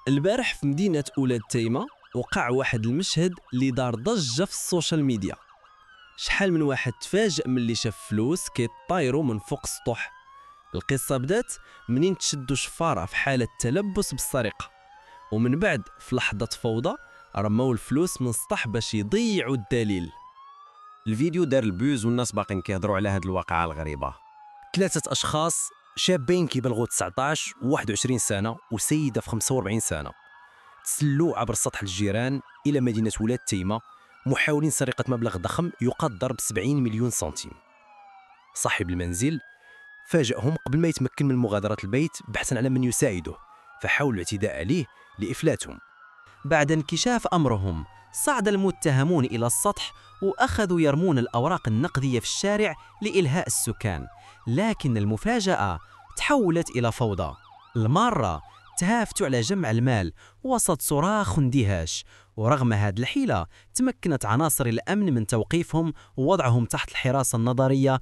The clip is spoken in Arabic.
البارح في مدينة أولاد تيمة وقع واحد المشهد اللي دار ضجة في السوشيال ميديا. شحال من واحد تفاجأ من اللي شاف فلوس كيطايروا من فوق السطوح. القصة بدات منين تشدوا شفارة في حالة تلبس بالسرقة، ومن بعد في لحظة فوضى رموا الفلوس من السطح باش يضيعوا الدليل. الفيديو دار البوز والناس باقين كيهضروا على هاد الواقعة الغريبة. 3 أشخاص شابين كيبلغوا 19 و21 سنة وسيدة في 45 سنة تسلوا عبر سطح الجيران إلى مدينة ولاد تيمة محاولين سرقة مبلغ ضخم يقدر ب70 مليون سنتيم. صاحب المنزل فاجأهم قبل ما يتمكن من مغادرة البيت بحثا على من يساعده، فحاولوا الاعتداء عليه لإفلاتهم. بعد انكشاف أمرهم صعد المتهمون إلى السطح وأخذوا يرمون الأوراق النقدية في الشارع لإلهاء السكان، لكن المفاجأة تحولت إلى فوضى. المارة تهافتوا على جمع المال وسط صراخ واندهاش، ورغم هذه الحيلة تمكنت عناصر الأمن من توقيفهم ووضعهم تحت الحراسة النظرية